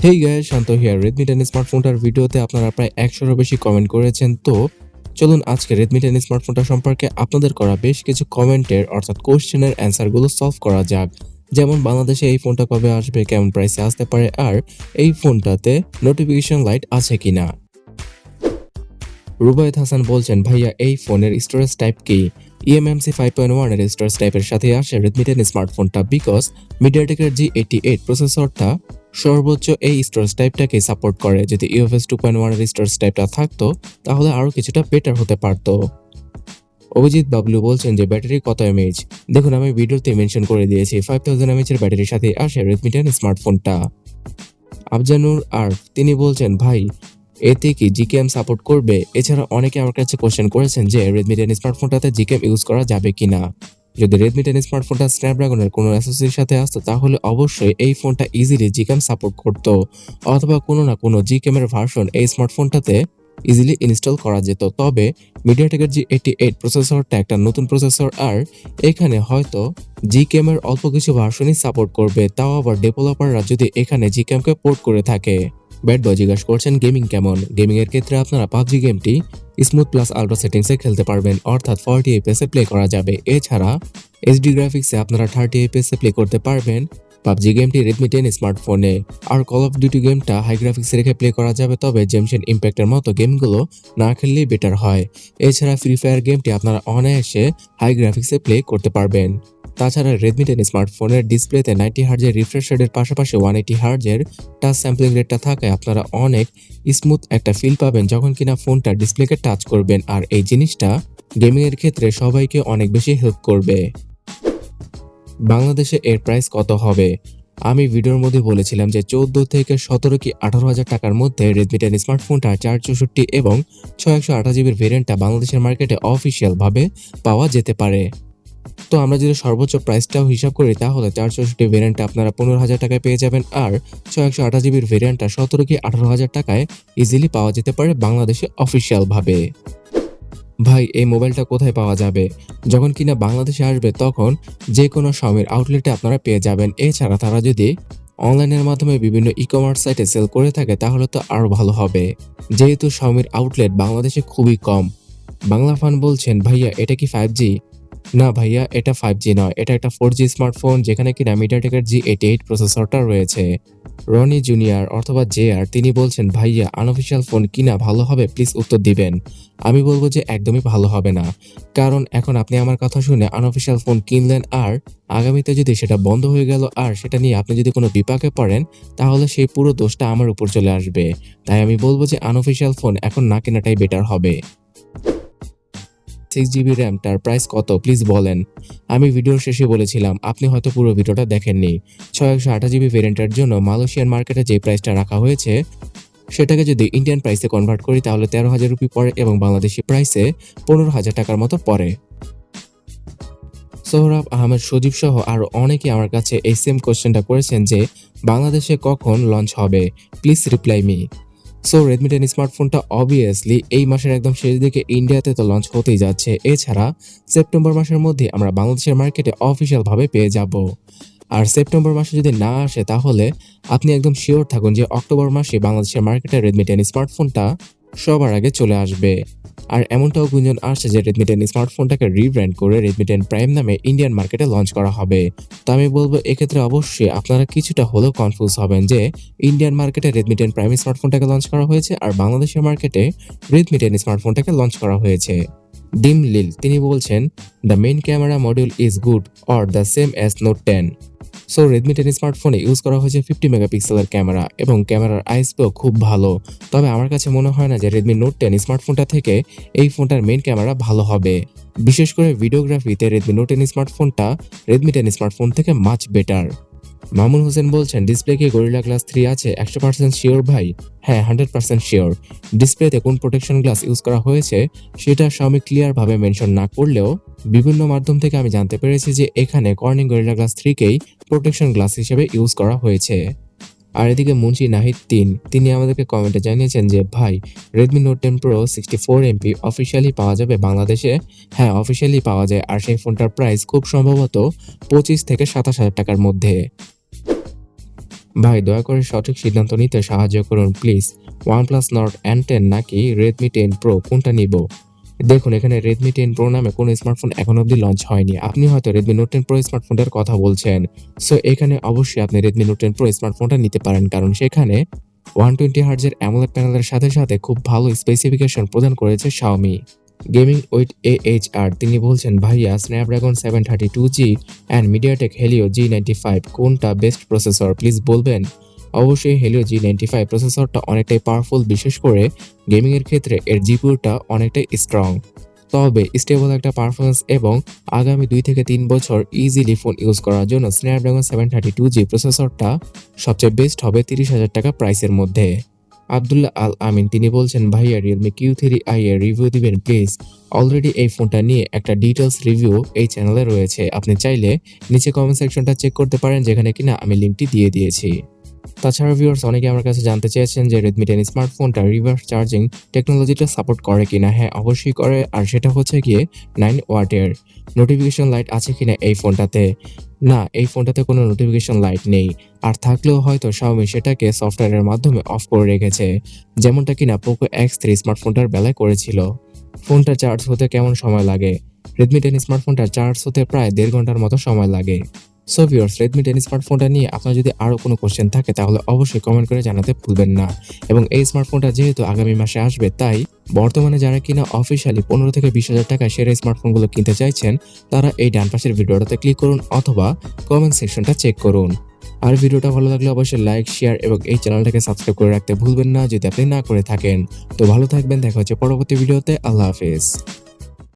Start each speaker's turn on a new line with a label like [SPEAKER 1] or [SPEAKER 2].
[SPEAKER 1] Hey guys, Shanto here. Redmi 10 স্মার্টফোনটার ভিডিওতে আপনারা প্রায় 100-এরও বেশি কমেন্ট করেছেন। তো চলুন আজকে Redmi 10 স্মার্টফোনটা সম্পর্কে আপনাদের করা বেশ কিছু কমেন্টের অর্থাৎ কোশ্চেনের অ্যান্সারগুলো সলভ করা যাক। যেমন বাংলাদেশে এই ফোনটা কবে আসবে, কেমন প্রাইসে আসতে পারে, আর এই ফোনটাতে নোটিফিকেশন লাইট আছে কিনা। রুবায়েত হাসান বলছেন, ভাইয়া এই ফোনের স্টোরেজ টাইপ কি? eMMC 5.1 এর স্টোরেজ টাইপের সাথে আসে Redmi 10 স্মার্টফোনটা, বিকজ মিডিয়াটেকের G88 প্রসেসরটা সর্বোচ্চ এই স্টোরেজ টাইপটাকে সাপোর্ট করে। যদি UFS 2.1 এর স্টোরেজ টাইপটা থাকতো তাহলে আরো কিছুটা বেটার হতে পারতো। অভিজিৎ বাবলু বলছেন যে ব্যাটারি কত এমএইচ? দেখুন, আমি ভিডিওতে মেনশন করে দিয়েছি 5000 এমএইচ এর ব্যাটারির সাথে আসে Redmi 10 স্মার্টফোনটা। আফজানুর আরফ তিনি বলছেন, ভাই এতে কি GCAM সাপোর্ট করবে? এছাড়া অনেকে আমার কাছে কোশ্চেন করেছেন যে Redmi 10 স্মার্টফোনটাতে GCAM ইউজ করা যাবে কিনা। যদি Redmi 10 স্মার্টফোনটা স্ন্যাপড্রাগনের কোনো অ্যাসোসির সাথে আসতো তাহলে অবশ্যই এই ফোনটা ইজিলি GCAM সাপোর্ট করতো, অথবা কোনো না কোনো GCAM এর ভার্সন এই স্মার্টফোনটাতে ইজিলি ইনস্টল করা যেত। তবে মিডিয়াটেকের G88 প্রসেসরটা একটা নতুন প্রসেসর, আর এখানে হয়তো GCAM এর অল্প কিছু ভার্সনই সাপোর্ট করবে, তাও আবার ডেভেলপাররা যদি এখানে GCAM কে পোর্ট করে থাকে। ব্যাড বয় জিজ্ঞাসা করছেন গেমিং কেমন? গেমিং এর ক্ষেত্রে আপনারা পাবজি গেমটি স্মুথ প্লাস আলট্রা সেটিংসে খেলতে পারবেন, অর্থাৎ 40 FPS এ প্লে করা যাবে। এছাড়া HD গ্রাফিক্সে আপনারা 30 FPS এ প্লে করতে পারবেন পাবজি গেমটি Redmi 10 স্মার্টফোনে। আর কল অফ ডিউটি গেমটা হাই গ্রাফিক্সে রেখে প্লে করা যাবে, তবে জেমশন ইম্প্যাক্টের মতো গেমগুলো না খেললেই বেটার হয়। এছাড়া ফ্রি ফায়ার গেমটি আপনারা অনায়াসে হাই গ্রাফিক্সে প্লে করতে পারবেন। তাছাড়া Redmi 10 স্মার্টফোনের ডিসপ্লেতে 90 হার্জের রিফ্রেশ রেটের পাশাপাশি 180 হার্জের টাচ স্যাম্পলিং রেটটা থাকায় আপনারা অনেক স্মুথ একটা ফিল পাবেন যখন কিনা ফোনটা ডিসপ্লেকে টাচ করবেন, আর এই জিনিসটা গেমিং এর ক্ষেত্রে সবাইকে অনেক বেশি হেল্প করবে। বাংলাদেশে এর প্রাইস কত হবে? আমি ভিডিওর মধ্যে বলেছিলাম যে 14 থেকে 17 কি 18,000 টাকার মধ্যে Redmi 10 স্মার্টফোনটা 464 এবং 6128 জিবির ভেরিয়েন্টটা বাংলাদেশের মার্কেটে অফিসিয়াল ভাবে পাওয়া যেতে পারে। তো আমরা যদি সর্বোচ্চ প্রাইসটাও হিসাব করি তাহলে 464 ভেরিয়েন্টটা আপনারা 15,000 টাকায় পেয়ে যাবেন, আর 6128 জিবির ভেরিয়েন্টটা 17 কি 18,000 টাকায় ইজিলি পাওয়া যেতে পারে বাংলাদেশে অফিসিয়াল ভাবে। ভাই এই মোবাইলটা কোথায় পাওয়া যাবে? যখন কিনা বাংলাদেশে আসবে তখন যে কোনো Xiaomiর আউটলেটে আপনারা পেয়ে যাবেন। এছাড়া তারা যদি অনলাইনের মাধ্যমে বিভিন্ন ই-কমার্স সাইটে সেল করে থাকে তাহলে তো আরো ভালো হবে, যেহেতু Xiaomiর আউটলেট বাংলাদেশে খুবই কম। বাংলা ফান বলছেন, ভাইয়া এটা কি 5G? না ভাইয়া, এটা 5G নয়, এটা একটা 4G স্মার্টফোন যেখানে কিনা মিডিয়াটেকের G88 প্রসেসরটা রয়েছে। রনি জুনিয়র অথবা JR তিনি বলছেন, ভাইয়া আনঅফিশিয়াল ফোন কিনা ভালো হবে? প্লিজ উত্তর দিবেন। আমি বলবো যে একদমই ভালো হবে না, কারণ এখন আপনি আমার কথা শুনে আনঅফিশিয়াল ফোন কিনলেন, আর আগামীতে যদি সেটা বন্ধ হয়ে গেল আর সেটা নিয়ে আপনি যদি কোনো বিপাকে পড়েন তাহলে সেই পুরো দোষটা আমার উপর চলে আসবে। তাই আমি বলবো যে আনঅফিশিয়াল ফোন এখন না কেনাটাই বেটার হবে। 6GB র্যাম তার প্রাইস কত প্লিজ বলেন। আমি ভিডিওর শেষে বলেছিলাম, আপনি হয়তো পুরো ভিডিওটা দেখেননি। 6128GB ভেরিয়েন্টের জন্য মালয়েশিয়ান মার্কেটে যে প্রাইসটা রাখা হয়েছে সেটাকে যদি ইন্ডিয়ান প্রাইসে কনভার্ট করি তাহলে 13,000 রুপি পড়ে এবং বাংলাদেশি প্রাইসে 15,000 টাকার মতো পড়ে। সোহরাব আহমেদ সজীব সহ আরো অনেকে আমার কাছে এই সেম কোশ্চেনটা করেছেন যে বাংলাদেশে কখন লঞ্চ হবে, please reply me. So Redmi 10 স্মার্টফোনটা অবভিয়াসলি এই মাসের একদম শেষ দিকে ইন্ডিয়াতে তো লঞ্চ হতেই যাচ্ছে। এছাড়া সেপ্টেম্বর মাসের মধ্যে আমরা বাংলাদেশের মার্কেটে অফিসিয়াল ভাবে পেয়ে যাব। আর সেপ্টেম্বর মাসে যদি না আসে তাহলে আপনি একদম শিওর থাকুন যে অক্টোবর মাসে বাংলাদেশের মার্কেটে Redmi 10 স্মার্টফোনটা সবার আগে চলে আসবে। আর এমনটাও গুঞ্জন আসছে যে Redmi 10 স্মার্টফোনটাকে রিব্র্যান্ড করে Redmi 10 প্রাইম নামে ইন্ডিয়ান মার্কেটে লঞ্চ করা হবে। তো আমি বলবো এক্ষেত্রে অবশ্যই আপনারা কিছুটা হলেও কনফিউজ হবেন যে ইন্ডিয়ান মার্কেটে Redmi 10 প্রাইম স্মার্টফোনটাকে লঞ্চ করা হয়েছে আর বাংলাদেশের মার্কেটে Redmi 10 স্মার্টফোনটাকে লঞ্চ করা হয়েছে। ডিম লিল তিনি বলছেন, the main camera module is good or the same as note 10। So Redmi 10 স্মার্টফোনে ইউজ করা হয়েছে 50 মেগাপিক্সেলের ক্যামেরা এবং ক্যামেরার আইএসপিও খুব ভালো। তবে আমার কাছে মনে হয় না যে Redmi Note 10 স্মার্টফোনটা থেকে এই ফোনটার মেইন ক্যামেরা ভালো হবে। বিশেষ করে ভিডিওগ্রাফিতে Redmi Note 10 স্মার্টফোনটা Redmi 10 স্মার্টফোন থেকে মাচ বেটার। মামুন হোসেন বলছেন, ডিসপ্লে কি গরিলা গ্লাস 3 আছে? 100% শিওর ভাই। হ্যাঁ, 100% শিওর। ডিসপ্লেতে কোন প্রোটেকশন গ্লাস ইউজ করা হয়েছে সেটা Xiaomi ক্লিয়ার ভাবে মেনশন না করলেও বিভিন্ন মাধ্যম থেকে আমি জানতে পেরেছি যে এখানে কর্নিং গরিলা গ্লাস 3 কেই প্রোটেকশন গ্লাস হিসেবে ইউজ করা হয়েছে। আর এদিকে মুন্সি নাহিদ তিনি আমাদেরকে কমেন্টে জানিয়েছেন যে ভাই Redmi Note 10 Pro 64MP officially পাওয়া যাবে বাংলাদেশে? হ্যাঁ, অফিসিয়ালি পাওয়া যায়, আর সেই ফোনটার প্রাইস খুব সম্ভবত 25 থেকে 27,000 টাকার মধ্যে। ভাই দয়া করে সঠিক সিদ্ধান্ত নিতে সাহায্য করুন প্লিজ। OnePlus Nord N10 নাকি Redmi 10 Pro কোনটা নিব? দেখুন এখানে Redmi 10 Pro নামে কোনো স্মার্টফোন এখন অবধি লঞ্চ হয়নি। আপনি হয়তো Redmi Note 10 Pro স্মার্টফোনটার কথা বলছেন। সো এখানে অবশ্যই আপনি Redmi Note 10 Pro স্মার্টফোনটা নিতে পারেন কারণ সেখানে 120 হার্টজের AMOLED প্যানেলের সাথে সাথে খুব ভালো স্পেসিফিকেশন প্রদান করেছে Xiaomi। গেমিং উইথ AHR তিনি বলছেন ভাইয়া Snapdragon 732G and MediaTek Helio G95 কোনটা বেস্ট প্রসেসর প্লিজ বলবেন? অবশ্যই Helio G95 প্রসেসরটা অনেকটাই পাওয়ারফুল, বিশেষ করে গেমিং এর ক্ষেত্রে এর জিপিইউটা অনেকটাই স্ট্রং। তবে স্টেবল একটা পারফরমেন্স এবং আগামী 2 থেকে 3 বছর ইজিলি ফোন ইউজ করার জন্য Snapdragon 732G প্রসেসরটা সবচেয়ে বেস্ট হবে 30,000 টাকা প্রাইসের মধ্যে। আব্দুল্লাহ আল আমিন তিনি বলছেন ভাইয়া Realme Q3i এর রিভিউ দিবেন প্লিজ। অলরেডি এই ফোনটা নিয়ে একটা ডিটেলস রিভিউ এই চ্যানেলে রয়েছে, আপনি চাইলে নিচে কমেন্ট সেকশনটা চেক করতে পারেন যেখানে কিনা আমি লিঙ্কটি দিয়ে দিয়েছি। তাছাড়া ভিউয়ার্স অনেকে আমার কাছে জানতে চেয়েছেন যে Redmi 10 স্মার্টফোনটা রিভার্স চার্জিং টেকনোলজিটা সাপোর্ট করে কিনা। হ্যাঁ অবশ্যই করে, আর সেটা হচ্ছে গিয়ে 9 ওয়াটের। নোটিফিকেশন লাইট আছে কিনা এই ফোনটাতে? না, এই ফোনটাতে কোনো নোটিফিকেশন লাইট নেই, আর থাকলেও হয়তো Xiaomi সেটাকে সফটওয়্যারের মাধ্যমে অফ করে রেখেছে, যেমনটা কিনা Poco X3 স্মার্টফোনটার বেলায় করেছিল। ফোনটা চার্জ হতে কেমন সময় লাগে? Redmi 10 স্মার্টফোনটা চার্জ হতে প্রায় 1.5 ঘন্টার মতো সময় লাগে। সো ভিউয়ার্স Redmi 10 স্মার্টফোনটা নিয়ে আপনার যদি আরও কোনো কোশ্চেন থাকে তাহলে অবশ্যই কমেন্ট করে জানাতে ভুলবেন না। এবং এই স্মার্টফোনটা যেহেতু আগামী মাসে আসবে, তাই বর্তমানে যারা কিনা অফিসিয়ালি 15 থেকে 20,000 টাকায় সেরা স্মার্টফোনগুলো কিনতে চাইছেন তারা এই ডান পাশের ভিডিওটাতে ক্লিক করুন অথবা কমেন্ট সেকশনটা চেক করুন। আর ভিডিওটা ভালো লাগলে অবশ্যই লাইক, শেয়ার এবং এই চ্যানেলটাকে সাবস্ক্রাইব করে রাখতে ভুলবেন না যদি আপনি না করে থাকেন। তো ভালো থাকবেন, দেখা হচ্ছে পরবর্তী ভিডিওতে। আল্লাহ হাফেজ।